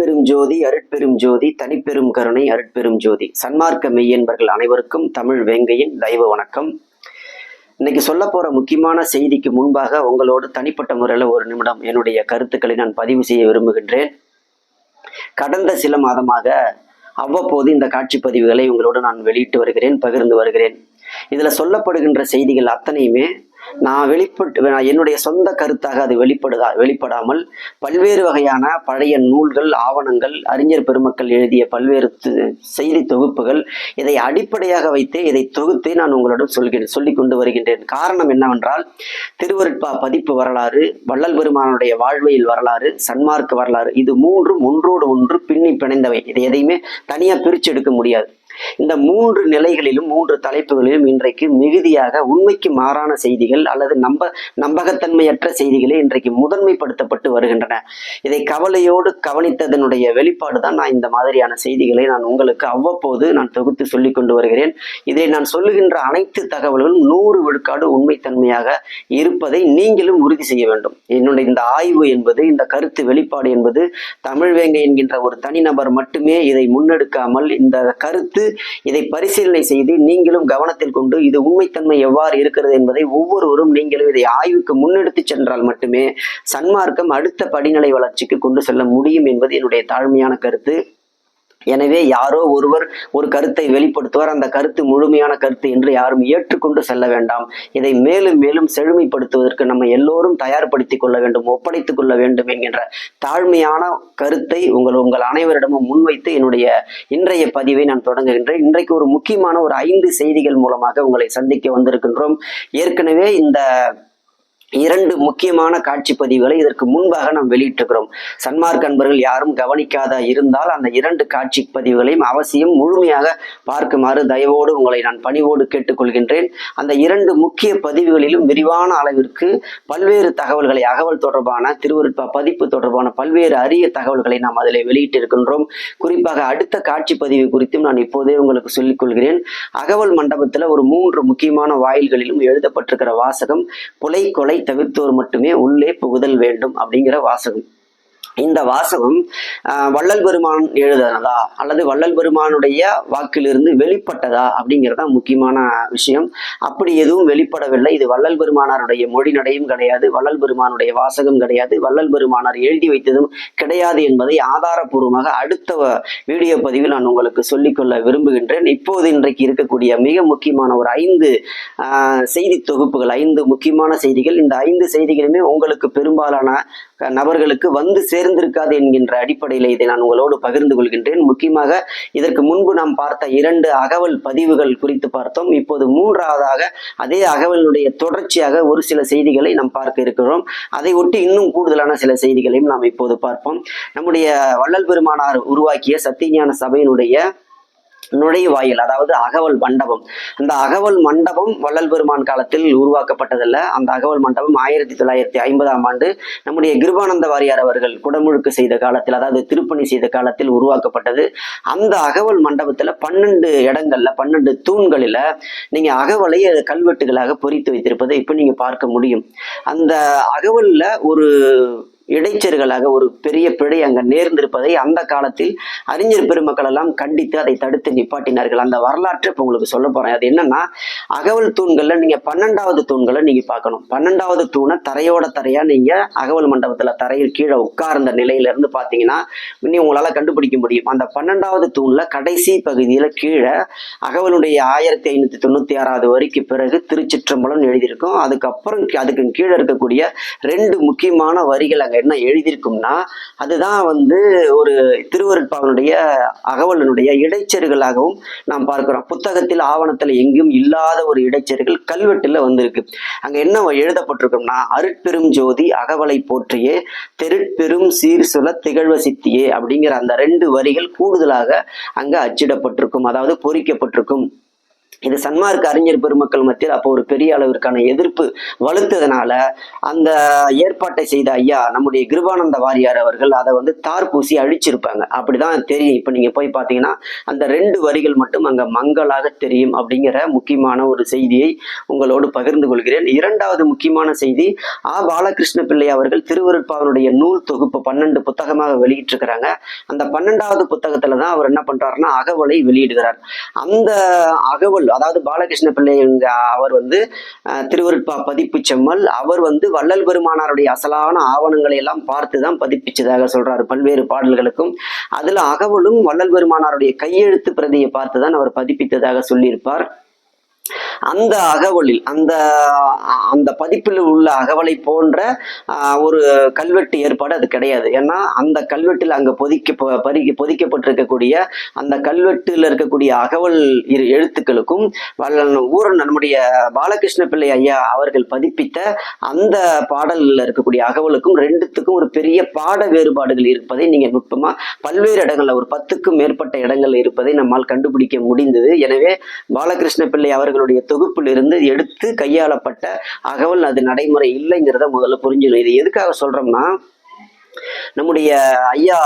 அருட்பெரும் ஜோதி அருட்பெரும் ஜோதி தனிப்பெரும் கருணை அருட்பெரும் ஜோதி. சன்மார்க்க மெய்யன்பர்கள் அனைவருக்கும் தமிழ் வேங்கையின் தெய்வ வணக்கம். இன்னைக்கு சொல்ல போற முக்கியமான செய்திக்கு முன்பாக உங்களோடு தனிப்பட்ட முறையில் ஒரு நிமிடம் என்னுடைய கருத்துக்களை நான் பதிவு செய்ய விரும்புகின்றேன். கடந்த சில மாதமாக அவ்வப்போது இந்த காட்சி பதிவுகளை உங்களோடு நான் வெளியிட்டு வருகிறேன், பகிர்ந்து வருகிறேன். இதுல சொல்லப்படுகின்ற செய்திகள் அத்தனையுமே நான் என்னுடைய சொந்த கருத்தாக அது வெளிப்படாமல் பல்வேறு வகையான பழைய நூல்கள், ஆவணங்கள், அறிஞர் பெருமக்கள் எழுதிய பல்வேறு செய்தி தொகுப்புகள், இதை அடிப்படையாக வைத்தே இதை தொகுத்தே நான் உங்களிடம் சொல்லிக் கொண்டு வருகின்றேன். காரணம் என்னவென்றால், திருவருட்பா பதிப்பு வரலாறு, வள்ளல் பெருமானுடைய வாழ்வியல் வரலாறு, சன்மார்க்க வரலாறு, இது மூன்றும் ஒன்றோடு ஒன்று பின்னி பிணைந்தவை. இதை எதையுமே தனியா பிரிச்சு எடுக்க முடியாது. இந்த மூன்று நிலைகளிலும், மூன்று தலைப்புகளிலும் இன்றைக்கு மிகுதியாக உண்மைக்கு மாறான செய்திகள் அல்லது நம்பகத்தன்மையற்ற செய்திகளே இன்றைக்கு முதன்மைப்படுத்தப்பட்டு வருகின்றன. இதை கவலையோடு கவனித்ததனுடைய வெளிப்பாடுதான் நான் இந்த மாதிரியான செய்திகளை நான் உங்களுக்கு அவ்வப்போது நான் தொகுத்து சொல்லிக் கொண்டு வருகிறேன். இதை நான் சொல்லுகின்ற அனைத்து தகவல்களும் 100 விழுக்காடு உண்மைத்தன்மையாக இருப்பதை நீங்களும் உறுதி செய்ய வேண்டும். என்னுடைய இந்த ஆய்வு என்பது, இந்த கருத்து வெளிப்பாடு என்பது தமிழ் வேங்கை என்கின்ற ஒரு தனிநபர் மட்டுமே இதை முன்னெடுக்காமல், இந்த கருத்து இதை பரிசீலனை செய்து நீங்களும் கவனத்தில் கொண்டு இது உண்மைத்தன்மை எவ்வாறு இருக்கிறது என்பதை ஒவ்வொருவரும் நீங்களும் இதை ஆய்வுக்கு முன்னெடுத்து சென்றால் மட்டுமே சன்மார்க்கம் அடுத்த படிநிலை வளர்ச்சிக்கு கொண்டு செல்ல முடியும் என்பது என்னுடைய தாழ்மையான கருத்து. எனவே யாரோ ஒருவர் ஒரு கருத்தை வெளிப்படுத்துவார், அந்த கருத்து முழுமையான கருத்து என்று யாரும் ஏற்றுக்கொண்டு செல்ல வேண்டாம். இதை மேலும் மேலும் செழுமைப்படுத்துவதற்கு நம்ம எல்லோரும் தயார்படுத்திக் கொள்ள வேண்டும், ஒப்படைத்துக் கொள்ள வேண்டும் என்கின்ற தாழ்மையான கருத்தை உங்கள் அனைவரிடமும் முன்வைத்து என்னுடைய இன்றைய பதிவை நான் தொடங்குகின்றேன். இன்றைக்கு ஒரு முக்கியமான ஒரு 5 செய்திகள் மூலமாக உங்களை சந்திக்க வந்திருக்கின்றோம். ஏற்கனவே இந்த 2 முக்கியமான காட்சி பதிவுகளை இதற்கு முன்பாக நாம் வெளியிட்டிருக்கிறோம். சன்மார்க்க அன்பர்கள் யாரும் கவனிக்காத இருந்தால் அந்த 2 காட்சி பதிவுகளையும் அவசியம் முழுமையாக பார்க்குமாறு தயவோடு உங்களை நான் பணிவோடு கேட்டுக்கொள்கின்றேன். அந்த 2 முக்கிய பதிவுகளிலும் விரிவான அளவிற்கு பல்வேறு தகவல்களை, அகவல் தொடர்பான, திருவருட்பா பதிப்பு தொடர்பான பல்வேறு அரிய தகவல்களை நாம் அதில் வெளியிட்டிருக்கின்றோம். குறிப்பாக அடுத்த காட்சி பதிவு குறித்தும் நான் இப்போதே உங்களுக்கு சொல்லிக் கொள்கிறேன். அகவல் மண்டபத்தில் ஒரு 3 முக்கியமான வாயில்களிலும் எழுதப்பட்டிருக்கிற வாசகம், புலை கொலை தவிர்த்தோர் மட்டுமே உள்ளே புகுதல் வேண்டும் அப்படிங்கிற வாசகம். இந்த வாசகம் வள்ளல் பெருமான் எழுதுனதா அல்லது வள்ளல் பெருமானுடைய வாக்கிலிருந்து வெளிப்பட்டதா அப்படிங்கிறதா முக்கியமான விஷயம். அப்படி எதுவும் வெளிப்படவில்லை. இது வள்ளல் பெருமானாருடைய மொழி நடையும் கிடையாது, வள்ளல் பெருமானுடைய வாசகம் கிடையாது, வள்ளல் பெருமானார் எழுதி வைத்ததும் கிடையாது என்பதை ஆதாரபூர்வமாக அடுத்த வீடியோ பதிவில் நான் உங்களுக்கு சொல்லிக்கொள்ள விரும்புகின்றேன். இப்போது இன்றைக்கு இருக்கக்கூடிய மிக முக்கியமான ஒரு 5 செய்தி தொகுப்புகள், 5 முக்கியமான செய்திகள். இந்த 5 செய்திகளுமே உங்களுக்கு பெரும்பாலான நபர்களுக்கு வந்து சேர்ந்திருக்காது என்கின்ற அடிப்படையில் இதை நான் உங்களோடு பகிர்ந்து கொள்கின்றேன். முக்கியமாக இதற்கு முன்பு நாம் பார்த்த 2 அகவல் பதிவுகள் குறித்து பார்த்தோம். இப்போது 3ஆவதாக அதே அகவலுடைய தொடர்ச்சியாக ஒரு சில செய்திகளை நாம் பார்க்க இருக்கிறோம். அதை ஒட்டி இன்னும் கூடுதலான சில செய்திகளையும் நாம் இப்போது பார்ப்போம். நம்முடைய வள்ளல் பெருமானார் உருவாக்கிய சத்தியஞான சபையினுடைய நுழைவாயில், அதாவது அகவல் மண்டபம். அந்த அகவல் மண்டபம் வள்ளல் பெருமான் காலத்தில் உருவாக்கப்பட்டதல்ல. அந்த அகவல் மண்டபம் 1950ஆம் ஆண்டு நம்முடைய கிருபானந்த வாரியார் அவர்கள் குடமுழுக்கு செய்த காலத்தில், அதாவது திருப்பணி செய்த காலத்தில் உருவாக்கப்பட்டது. அந்த அகவல் மண்டபத்துல 12 இடங்கள்ல, 12 தூண்களில நீங்க அகவலை கல்வெட்டுகளாக பொறித்து வைத்திருப்பதை இப்ப நீங்க பார்க்க முடியும். அந்த அகவல்ல ஒரு இடைச்சர்களாக ஒரு பெரிய பிழை அங்க நேர்ந்திருப்பதை அந்த காலத்தில் அறிஞர் பெருமக்கள் எல்லாம் கண்டித்து அதை தடுத்து நிப்பாட்டினார்கள். அந்த வரலாற்றை இப்ப உங்களுக்கு சொல்ல போறேன். அது என்னன்னா, அகவல் தூண்கள்ல நீங்க 12வது தூண்களை நீங்க பார்க்கணும். 12வது தூணை தரையோட தரையா நீங்க அகவல் மண்டபத்துல தரையில் கீழே உட்கார்ந்த நிலையில இருந்து பாத்தீங்கன்னா உங்களால கண்டுபிடிக்க முடியும். அந்த 12வது தூண்ல கடைசி பகுதியில கீழே அகவலுடைய 1596வது வரிக்கு பிறகு திருச்சிற்றம்பலம் எழுதியிருக்கும். அதுக்கப்புறம் அதுக்கு கீழே இருக்கக்கூடிய 2 முக்கியமான வரிகள் அங்க என்ன எழுதியிருக்கும்னா, அதுதான் ஒரு திருவருட்பாவினுடைய அகவலனுடைய இடைச்செருகளாகவும் நாம் பார்க்கிறோம். புத்தகத்தில், ஆவணத்தில் எங்கும் இல்லாத ஒரு இடைச்செருகள் கல்வெட்டுல வந்திருக்கு. அங்க என்ன எழுதப்பட்டிருக்கும்னா, அருட்பெரும் ஜோதி அகவலை போற்றியே தெருட்பெரும் சீர்சுல திகழ்வ சித்தியே அப்படிங்கிற அந்த 2 வரிகள் கூடுதலாக அங்க அச்சிடப்பட்டிருக்கும், அதாவது பொறிக்கப்பட்டிருக்கும். இது சன்மார்க்க அறிஞர் பெருமக்கள் மத்தியில் அப்போ ஒரு பெரிய அளவிற்கான எதிர்ப்பு வலுத்ததுனால அந்த ஏற்பாட்டை செய்த ஐயா நம்முடைய கிருபானந்த வாரியார் அவர்கள் அதை தார் பூசி அழிச்சிருப்பாங்க. அப்படிதான் தெரியும். இப்ப நீங்க போய் பார்த்தீங்கன்னா அந்த 2 வரிகள் மட்டும் அங்க மங்களாக தெரியும் அப்படிங்கிற முக்கியமான ஒரு செய்தியை உங்களோடு பகிர்ந்து கொள்கிறேன். 2வது முக்கியமான செய்தி, பாலகிருஷ்ண பிள்ளை அவர்கள் திருவருட்பாவினுடைய நூல் தொகுப்பு 12 புத்தகமாக வெளியிட்டிருக்கிறாங்க. அந்த 12வது புத்தகத்துல தான் அவர் என்ன பண்றாருன்னா அகவலை வெளியிடுகிறார். அந்த அகவல், அதாவது பாலகிருஷ்ண பிள்ளை அவர் திருவருட்பா பதிப்பு செம்மல், அவர் வள்ளல் பெருமானாருடைய அசலான ஆவணங்களை எல்லாம் பார்த்துதான் பதிப்பிச்சதாக சொல்றாரு பல்வேறு பாடல்களுக்கும். அதுல அகவலும் வள்ளல் பெருமானாருடைய கையெழுத்து பிரதியை பார்த்துதான் அவர் பதிப்பித்ததாக சொல்லியிருப்பார். அந்த அகவலில் அந்த பதிப்பில் உள்ள அகவலை போன்ற ஒரு கல்வெட்டு ஏற்பாடு அது கிடையாது. ஏன்னா அந்த கல்வெட்டில் அங்க பொதிக்கப்பட்டிருக்கக்கூடிய அந்த கல்வெட்டில் இருக்கக்கூடிய அகவல் எழுத்துக்களுக்கும் நம்முடைய பாலகிருஷ்ண பிள்ளை ஐயா அவர்கள் பதிப்பித்த அந்த பாடல்ல இருக்கக்கூடிய அகவலுக்கும் 2த்துக்கும் ஒரு பெரிய பாட வேறுபாடுகள் இருப்பதை நீங்க நுட்பமா பல்வேறு இடங்கள்ல ஒரு 10க்கும் மேற்பட்ட இடங்கள்ல இருப்பதை நம்மால் கண்டுபிடிக்க முடிந்தது. எனவே பாலகிருஷ்ண பிள்ளை அவர்களுடைய தொகுப்பிலிருந்து எடுத்து கையாளப்பட்ட அகவல் அது நடைமுறை இல்லைங்கிறத முதல்ல புரிஞ்சுக்கணும். இது எதுக்காக சொல்றோம்னா, நம்முடைய ஐயா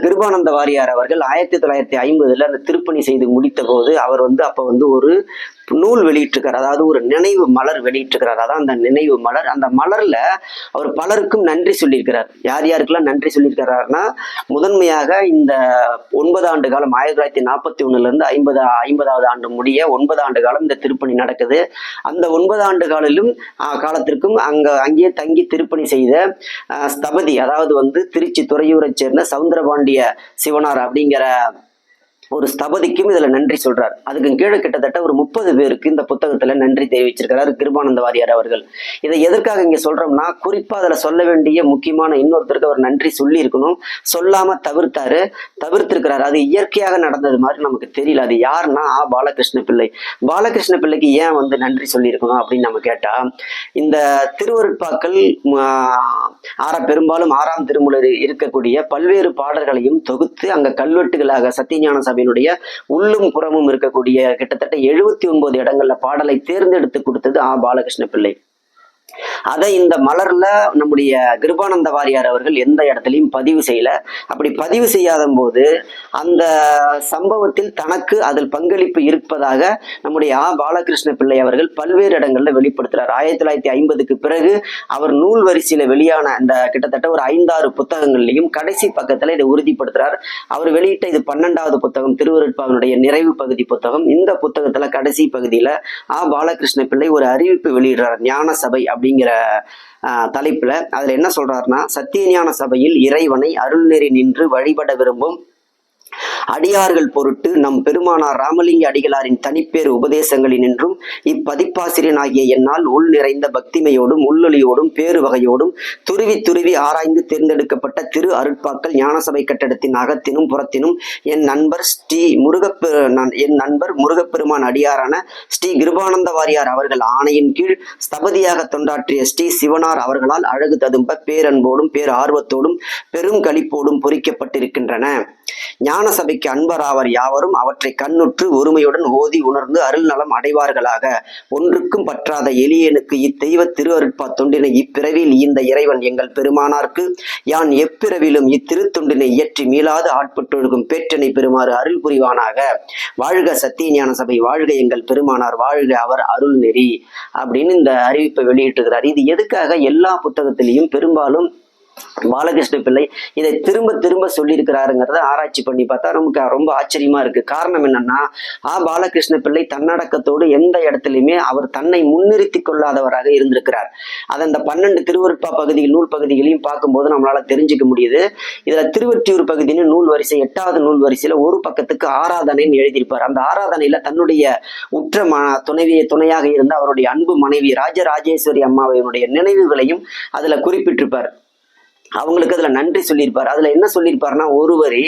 கிருபானந்த வாரியார் அவர்கள் 1950 அந்த திருப்பணி செய்து முடித்த போது அவர் அப்ப ஒரு நூல் வெளியிட்டிருக்கார். அதாவது ஒரு நினைவு மலர் வெளியிட்டிருக்கிறார். அதான் அந்த நினைவு மலர். அந்த மலர்ல அவர் பலருக்கும் நன்றி சொல்லியிருக்கிறார். யார் யாருக்கெல்லாம் நன்றி சொல்லியிருக்கிறார்னா, முதன்மையாக இந்த 9 ஆண்டு காலம் 1941 50வது ஆண்டு முடிய 9 ஆண்டு காலம் இந்த திருப்பணி நடக்குது. அந்த 9 ஆண்டு காலத்திற்கும் அங்கேயே தங்கி திருப்பணி செய்த ஸ்தபதி, அதாவது திருச்சி துறையூரை சேர்ந்த சவுந்தரபாண்டிய சிவனார் அப்படிங்கிற ஒரு ஸ்தபதிக்கும் இதுல நன்றி சொல்றார். அதுக்கு கீழே கிட்டத்தட்ட ஒரு 30 பேருக்கு இந்த புத்தகத்துல நன்றி தெரிவிச்சிருக்கிறார் கிருபானந்த வாரியார் அவர்கள். இதை எதற்காக இங்க சொல்றோம்னா, குறிப்பா அதுல சொல்ல வேண்டிய முக்கியமான இன்னொருத்தருக்கு அவர் நன்றி சொல்லி இருக்கணும், சொல்லாம தவிர்த்திருக்கிறார். அது இயற்கையாக நடந்தது மாதிரி நமக்கு தெரியல. அது யாருன்னா பாலகிருஷ்ண பிள்ளை. பாலகிருஷ்ண பிள்ளைக்கு ஏன் நன்றி சொல்லி இருக்கணும் அப்படின்னு நம்ம கேட்டா, இந்த திருவருட்பாக்கள் பெரும்பாலும் 6ஆம் திருமுறையில் இருக்கக்கூடிய பல்வேறு பாடல்களையும் தொகுத்து அங்க கல்வெட்டுகளாக சத்தியஞான சபை உள்ளும் புறமும் இருக்கக்கூடிய கிட்டத்தட்ட 79 இடங்கள்ல பாடலை தேர்ந்தெடுத்து கொடுத்தது பாலகிருஷ்ண பிள்ளை. அதை இந்த மலர்ல நம்முடைய கிருபானந்த வாரியார் அவர்கள் எந்த இடத்துலையும் பதிவு செய்யல. அப்படி பதிவு செய்யாத போது அந்த சம்பவத்தில் தனக்கு அதில் பங்களிப்பு இருப்பதாக நம்முடைய பாலகிருஷ்ண பிள்ளை அவர்கள் பல்வேறு இடங்கள்ல வெளிப்படுத்துறார். 1950க்கு பிறகு அவர் நூல் வரிசையில வெளியான அந்த கிட்டத்தட்ட ஒரு 5-6 புத்தகங்கள்லையும் கடைசி பக்கத்துல இதை உறுதிப்படுத்துறார். அவர் வெளியிட்ட இது 12வது புத்தகம், திருவருட்பாவினுடைய நிறைவு பகுதி புத்தகம். இந்த புத்தகத்துல கடைசி பகுதியில பாலகிருஷ்ண பிள்ளை ஒரு அறிவிப்பு வெளியிடுறார், ஞான சபை அப்படிங்கிற தலைப்புல. அதுல என்ன சொல்றாருன்னா, சத்தியஞான சபையில் இறைவனை அருள்நெறி நின்று வழிபட விரும்பும் அடியார்கள் பொருட்டு நம் பெருமானார் ராமலிங்க அடிகளாரின் தனிப்பேறு உபதேசங்களினின்றும் இப்பதிப்பாசிரியனாகிய என்னால் உள் நிறைந்த பக்திமையோடும் உள்ளொலியோடும் பேறு வகையோடும் துருவி ஆராய்ந்து தேர்ந்தெடுக்கப்பட்ட திரு அருட்பாக்கள் ஞானசபை கட்டடத்தின் அகத்தினும் புறத்தினும் என் நண்பர் முருகப்பெருமான் அடியாரான ஸ்ரீ கிருபானந்த வாரியார் அவர்கள் ஆணையின் கீழ் ஸ்தபதியாக தொண்டாற்றிய ஸ்ரீ சிவனார் அவர்களால் அழகு ததும்ப பேரன்போடும் பேர் ஆர்வத்தோடும் பெரும் களிப்போடும் பொறிக்கப்பட்டிருக்கின்றன. ஞான சபைக்கு அன்பராவர் யாவரும் அவற்றை கண்ணுற்று ஒருமையுடன் ஓதி உணர்ந்து அருள் நலம் அடைவார்களாக. ஒன்றுக்கும் பற்றாத எளியனுக்கு இத்தெய்வ திரு அருட்பா தொண்டினை இப்பிறவியில் இந்த இறைவன் எங்கள் பெருமானார்க்கு யான் எப்பிறவிலும் இத்திருத்தொண்டினை இயற்றி மீளாது ஆட்பட்டொழுகும் பேற்றனை பெறுமாறு அருள் புரிவானாக. வாழ்க சத்திய ஞான சபை, வாழ்க எங்கள் பெருமானார், வாழ்க அவர் அருள் நெறி அப்படின்னு இந்த அறிவிப்பை வெளியிட்டிருக்கிறார். இது எதுக்காக எல்லா புத்தகத்திலையும் பெரும்பாலும் பாலகிருஷ்ண பிள்ளை இதை திரும்ப சொல்லியிருக்கிறாருங்கிறத ஆராய்ச்சி பண்ணி பார்த்தா நமக்கு ரொம்ப ஆச்சரியமா இருக்கு. காரணம் என்னன்னா, பாலகிருஷ்ண பிள்ளை தன்னடக்கத்தோடு எந்த இடத்துலையுமே அவர் தன்னை முன்னிறுத்தி கொள்ளாதவராக இருந்திருக்கிறார். அதை அந்த 12 திருவருட்பா பகுதிகள் நூல் பகுதிகளையும் பார்க்கும்போது நம்மளால தெரிஞ்சுக்க முடியுது. இதுல திருவொற்றியூர் பகுதின்னு நூல் வரிசை 8வது நூல் வரிசையில ஒரு பக்கத்துக்கு ஆராதனைன்னு எழுதியிருப்பார். அந்த ஆராதனையில தன்னுடைய உற்ற துணையாக இருந்த அவருடைய அன்பு மனைவி ராஜராஜேஸ்வரி அம்மாவையுடைய நினைவுகளையும் அதுல குறிப்பிட்டிருப்பார். அவங்களுக்கு அதுல நன்றி சொல்லியிருப்பார். அதுல என்ன சொல்லியிருப்பாருன்னா, ஒரு வரி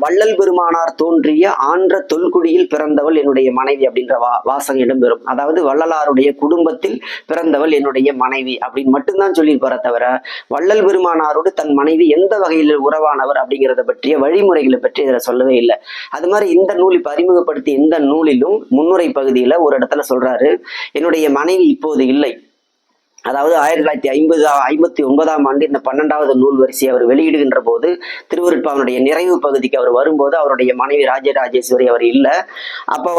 வள்ளல் பெருமானார் தோன்றிய ஆன்ற தொல்குடியில் பிறந்தவள் என்னுடைய மனைவி அப்படின்ற வாசகம் இடம்பெறும். அதாவது வள்ளலாருடைய குடும்பத்தில் பிறந்தவள் என்னுடைய மனைவி அப்படின்னு மட்டும்தான் சொல்லியிருப்பார தவிர, வள்ளல் பெருமானாரோடு தன் மனைவி எந்த வகையில் உறவானவர் அப்படிங்கிறத பற்றிய வழிமுறைகளை பற்றி இதில் சொல்லவே இல்லை. அது மாதிரி இந்த நூல் இப்ப அறிமுகப்படுத்தி இந்த நூலிலும் முன்னுரை பகுதியில ஒரு இடத்துல சொல்றாரு, என்னுடைய மனைவி இப்போது இல்லை. அதாவது 1959ஆம் ஆண்டு இந்த 12வது நூல் வரிசையை அவர் வெளியிடுகின்ற போது திருவருட்பாவினுடைய நிறைவு பகுதிக்கு அவர் வரும்போது அவருடைய மனைவி ராஜராஜேஸ்வரி அவர் இல்லை. அப்ப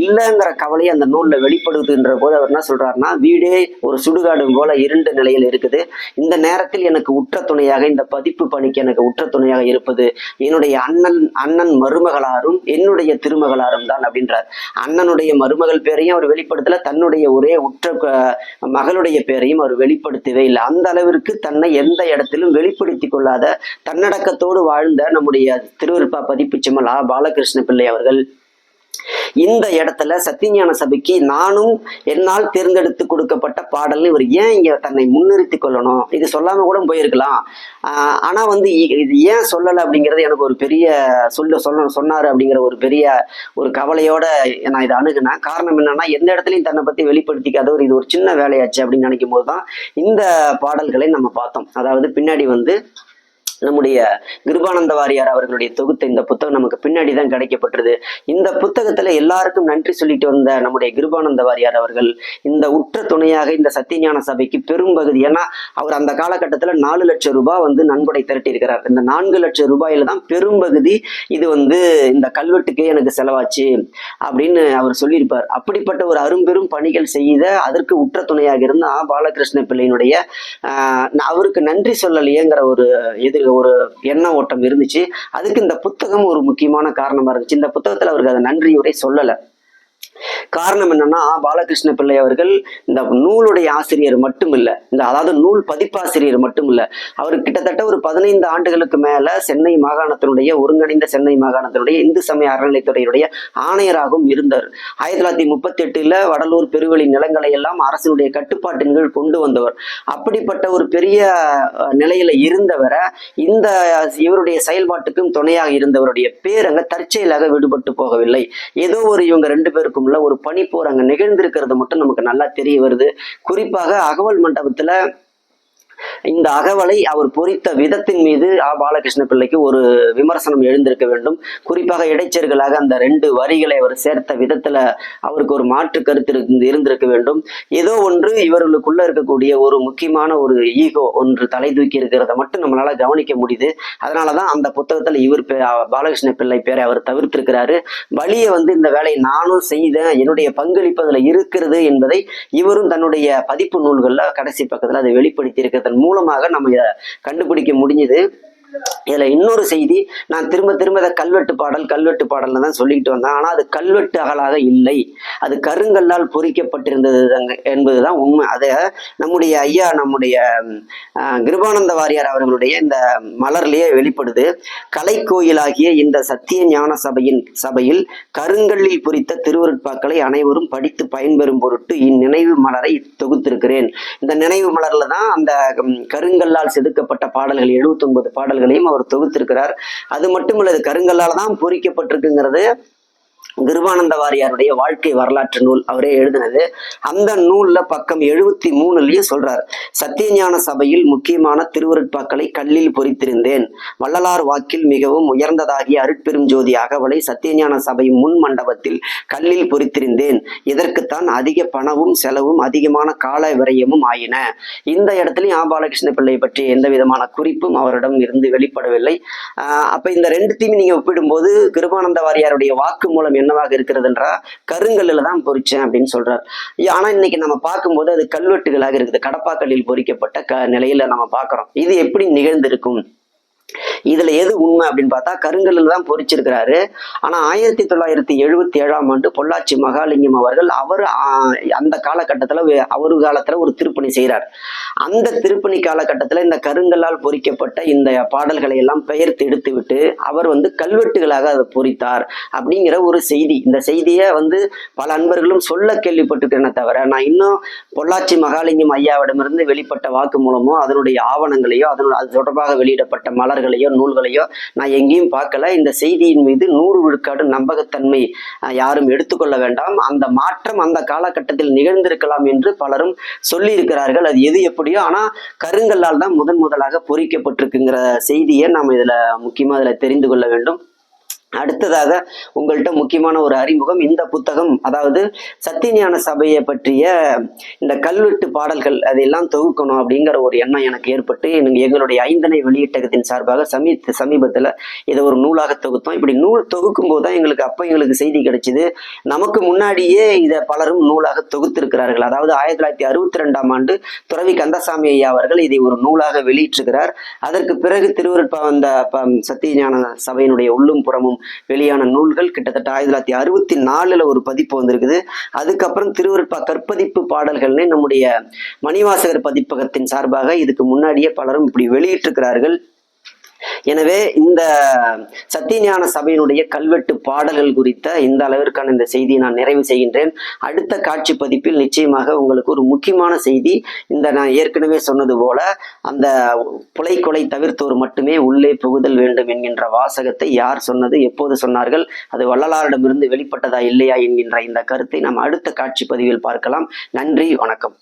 இல்லைங்கிற கவலையை அந்த நூல்ல வெளிப்படுத்துகின்ற போது அவர் என்ன சொல்றாருன்னா, வீடே ஒரு சுடுகாடு போல இருண்ட நிலையில் இருக்குது. இந்த நேரத்தில் எனக்கு உற்ற துணையாக, இந்த பதிப்பு பணிக்கு எனக்கு உற்ற துணையாக இருப்பது என்னுடைய அண்ணன் மருமகளாரும் என்னுடைய திருமகளாரும் தான் அப்படின்றார். அண்ணனுடைய மருமகள் பேரையும் அவர் வெளிப்படுத்தல, தன்னுடைய ஒரே உற்ற மகளுடைய பேரையும் அவர் வெளிப்படுத்தவே இல்லை. அந்த அளவிற்கு தன்னை எந்த இடத்திலும் வெளிப்படுத்தி கொள்ளாத தன்னடக்கத்தோடு வாழ்ந்த நம்முடைய திருவருட்பா பதிப்பு செம்மல் பாலகிருஷ்ண பிள்ளை அவர்கள் இந்த இடத்துல சத்தியஞான சபைக்கு நானும் என்னால் தேர்ந்தெடுத்து கொடுக்கப்பட்ட பாடல்னு இவர் ஏன் இங்க தன்னை முன்னிறுத்தி கொள்ளணும்? இது சொல்லாம கூட போயிருக்கலாம். ஆனா இது ஏன் சொல்லலை அப்படிங்கிறது எனக்கு ஒரு பெரிய சொன்னாரு அப்படிங்கிற ஒரு பெரிய ஒரு கவலையோட நான் இதை அணுகுனேன். காரணம் என்னன்னா, எந்த இடத்துலையும் தன்னை பத்தி வெளிப்படுத்திக்காதவர் இது ஒரு சின்ன வேலையாச்சு அப்படின்னு நினைக்கும் போதுதான் இந்த பாடல்களை நம்ம பார்த்தோம். அதாவது பின்னாடி நம்முடைய கிருபானந்த வாரியார் அவர்களுடைய தொகுத்த இந்த புத்தகம் நமக்கு பின்னாடி தான் கிடைக்கப்பட்டது. இந்த புத்தகத்துல எல்லாருக்கும் நன்றி சொல்லிட்டு வந்த நம்முடைய கிருபானந்த வாரியார் அவர்கள் இந்த உற்ற துணையாக இந்த சத்தியஞான சபைக்கு பெரும்பகுதி, ஏன்னா அவர் அந்த காலகட்டத்துல 4 லட்சம் ரூபாய் நன்கொடை திரட்டி இருக்கிறார். இந்த 4 லட்சம் ரூபாயில தான் பெரும்பகுதி இது இந்த கல்வெட்டுக்கே எனக்கு செலவாச்சு அப்படின்னு அவர் சொல்லியிருப்பார். அப்படிப்பட்ட ஒரு அரும்பெரும் பணிகள் செய்த அதற்கு உற்ற துணையாக இருந்த பாலகிருஷ்ண பிள்ளையினுடைய அவருக்கு நன்றி சொல்லலையேங்கிற ஒரு எண்ண ஓட்டம் இருந்துச்சு. அதுக்கு இந்த புத்தகம் ஒரு முக்கியமான காரணமா இருந்துச்சு. இந்த புத்தகத்துல அவருக்கு அதை நன்றியுரை சொல்லலை. காரணம் என்னன்னா, பாலகிருஷ்ண பிள்ளை அவர்கள் இந்த நூலுடைய ஆசிரியர் மட்டும் இல்ல, அதாவது நூல் பதிப்பாசிரியர் மட்டும் இல்ல, அவர் கிட்டத்தட்ட ஒரு 15 ஆண்டுகளுக்கு மேல சென்னை மாகாணத்தினுடைய ஒருங்கிணைந்த சென்னை மாகாணத்தினுடைய இந்து சமய அறநிலைத்துறையுடைய ஆணையராகவும் இருந்தார். 1938 வடலூர் பெருவெளி நிலங்களை எல்லாம் அரசினுடைய கட்டுப்பாட்டின் கீழ் கொண்டு வந்தவர். அப்படிப்பட்ட ஒரு பெரிய நிலையில இருந்தவரை இந்த இவருடைய செயல்பாட்டுக்கும் துணையாக இருந்தவருடைய பேர் அங்க தற்செயலாக விடுபட்டு போகவில்லை. ஏதோ இவங்க 2 பேருக்கும் ஒரு பனிப்போர் அங்க நிகழ்ந்திருக்கிறது மட்டும் நமக்கு நல்லா தெரிய வருது. குறிப்பாக அகவல் மண்டபத்துல இந்த அகவலை அவர் பொறித்த விதத்தின் மீது பாலகிருஷ்ண பிள்ளைக்கு ஒரு விமர்சனம் எழுந்திருக்க வேண்டும். குறிப்பாக இடைச்சர்களாக அந்த 2 வரிகளை அவர் சேர்த்த விதத்துல அவருக்கு ஒரு மாற்று கருத்து இருந்திருக்க வேண்டும். ஏதோ இவர்களுக்குள்ள இருக்கக்கூடிய ஒரு முக்கியமான ஒரு ஈகோ தலை தூக்கி இருக்கிறத மட்டும் நம்மளால கவனிக்க முடியுது. அதனாலதான் அந்த புத்தகத்துல இவர் பாலகிருஷ்ண பிள்ளை பேரை அவர் தவிர்த்திருக்கிறாரு. வழியை இந்த வேலையை நானும் செய்தேன், என்னுடைய பங்களிப்பு அதுல இருக்கிறது என்பதை இவரும் தன்னுடைய பதிப்பு நூல்கள்ல கடைசி பக்கத்துல அதை வெளிப்படுத்தி இருக்கிறது மூலமாக நம்ம இதை கண்டுபிடிக்க முடிஞ்சது. இதுல இன்னொரு செய்தி, நான் திரும்ப கல்வெட்டு பாடல்ல தான் சொல்லிக்கிட்டு வந்தேன். ஆனா அது கல்வெட்டு அகலாக இல்லை, அது கருங்கல்லால் பொறிக்கப்பட்டிருந்தது என்பதுதான் உண்மை. அதை நம்முடைய ஐயா நம்முடைய கிருபானந்த வாரியார் அவர்களுடைய இந்த மலர்லயே வெளிப்படுது. கலை கோயிலாகிய இந்த சத்திய ஞான சபையில் கருங்கல்லில் பொறித்த திருவருட்பாக்களை அனைவரும் படித்து பயன்பெறும் பொருட்டு இந்நினைவு மலரை தொகுத்திருக்கிறேன். இந்த நினைவு மலர்ல தான் அந்த கருங்கல்லால் செதுக்கப்பட்ட பாடல்கள் 79 பாடல்களையும் அவர் தொகுத்திருக்கிறார். அது மட்டுமல்ல, கருங்கல்லால் தான் பொறிக்கப்பட்டிருக்குங்கிறது கிருபானந்த வாரியாருடைய வாழ்க்கை வரலாற்று நூல் அவரே எழுதினது. அந்த நூல்ல பக்கம் 73லயும் சொல்றார், சத்தியஞான சபையில் முக்கியமான திருவருட்பாக்களை கல்லில் பொறித்திருந்தேன். வள்ளலார் வாக்கில் மிகவும் உயர்ந்ததாகிய அருட்பெரும் ஜோதி அகவலை சத்தியஞான சபை முன் மண்டபத்தில் கல்லில் பொறித்திருந்தேன். இதற்குத்தான் அதிக பணமும் செலவும் அதிகமான கால விரயமும் ஆயின. இந்த இடத்துலயும் பாலகிருஷ்ண பிள்ளை பற்றி எந்த விதமான குறிப்பும் அவரிடம் இருந்து வெளிப்படவில்லை. அப்ப இந்த 2த்தையும் நீங்க ஒப்பிடும்போது கிருபானந்த வாரியாருடைய வாக்கு மூலம் என்னவாக இருக்கிறதுன்றா கருங்கல்ல தான் பொறிச்சேன் அப்படின்னு சொல்றார். ஆனா இன்னைக்கு நம்ம பார்க்கும்போது அது கல்வெட்டுகளாக இருக்குது, கடப்பாக்கல்லில் பொறிக்கப்பட்ட நிலையில நம்ம பார்க்கிறோம். இது எப்படி நிகழ்ந்திருக்கும்? இதுல எது உண்மை அப்படின்னு பார்த்தா கருங்கல்லில் தான் பொறிச்சிருக்கிறாரு. ஆனா 1977 பொள்ளாச்சி மகாலிங்கம் அவர்கள் அந்த காலகட்டத்துல அவரு காலத்துல ஒரு திருப்பணி செய்கிறார். அந்த திருப்பணி காலகட்டத்துல இந்த கருங்கல்லால் பொறிக்கப்பட்ட இந்த பாடல்களை எல்லாம் பெயர்த்து எடுத்துவிட்டு அவர் கல்வெட்டுகளாக அதை பொறித்தார் அப்படிங்கிற ஒரு செய்தி. இந்த செய்தியை பல அன்பர்களும் சொல்ல கேள்விப்பட்டிருக்கேனே தவிர நான் இன்னும் பொள்ளாச்சி மகாலிங்கம் ஐயாவிடமிருந்து வெளிப்பட்ட வாக்கு மூலமோ அதனுடைய ஆவணங்களையோ அது தொடர்பாக வெளியிடப்பட்ட மலர்களையோ நூல்களையோ நான் எங்கேயும் பார்க்கல. இந்த செய்தியின் மீது 100 விழுக்காடு நம்பகத்தன்மை யாரும் எடுத்துக்கொள்ள வேண்டாம். அந்த மாற்றம் அந்த காலகட்டத்தில் நிகழ்ந்திருக்கலாம் என்று பலரும் சொல்லி இருக்கிறார்கள். அது எது எப்படியோ, ஆனா கருங்கல்லால் தான் முதலாக பொறிக்கப்பட்டிருக்குங்கிற செய்தியை நாம் இதுல முக்கியமா இதுல தெரிந்து கொள்ள வேண்டும். அடுத்ததாக உங்கள்கிட்ட முக்கியமான ஒரு அறிமுகம். இந்த புத்தகம் அதாவது சத்தியஞான சபையை பற்றிய இந்த கல்வெட்டு பாடல்கள் அதையெல்லாம் தொகுக்கணும் அப்படிங்கிற ஒரு எண்ணம் எனக்கு ஏற்பட்டு எங்களுடைய 5 வெளியீட்டகத்தின் சார்பாக சமீபத்தில் இதை ஒரு நூலாக தொகுத்தோம். இப்படி நூல் தொகுக்கும் போது தான் எங்களுக்கு செய்தி கிடைச்சிது. நமக்கு முன்னாடியே இதை பலரும் நூலாக தொகுத்திருக்கிறார்கள். அதாவது 1962 துறவி கந்தசாமி ஐயா அவர்கள் இதை ஒரு நூலாக வெளியிட்டிருக்கிறார். அதற்கு பிறகு திருவருட்பா வந்த சத்தியஞான சபையினுடைய உள்ளும் புறமும் வெளியான நூல்கள் கிட்டத்தட்ட 1964 ஒரு பதிப்பு வந்திருக்குது. அதுக்கப்புறம் திருவருட்பா கற்பதிப்பு பாடல்கள்னு நம்முடைய மணிவாசகர் பதிப்பகத்தின் சார்பாக இதுக்கு முன்னாடியே பலரும் இப்படி வெளியிட்டிருக்கிறார்கள். எனவே இந்த சத்தியஞான சபையினுடைய கல்வெட்டு பாடல்கள் குறித்த இந்த அளவிற்கான இந்த செய்தியை நான் நிறைவு செய்கின்றேன். அடுத்த காட்சி பதிப்பில் நிச்சயமாக உங்களுக்கு ஒரு முக்கியமான செய்தி. நான் ஏற்கனவே சொன்னது போல அந்த புலைக்கொலை தவிர்த்தோர் மட்டுமே உள்ளே புகுதல் வேண்டும் என்கின்ற வாசகத்தை யார் சொன்னது, எப்போது சொன்னார்கள், அது வள்ளலாரிடமிருந்து வெளிப்பட்டதா இல்லையா என்கின்ற இந்த கருத்தை நாம் அடுத்த காட்சி பதிவில் பார்க்கலாம். நன்றி, வணக்கம்.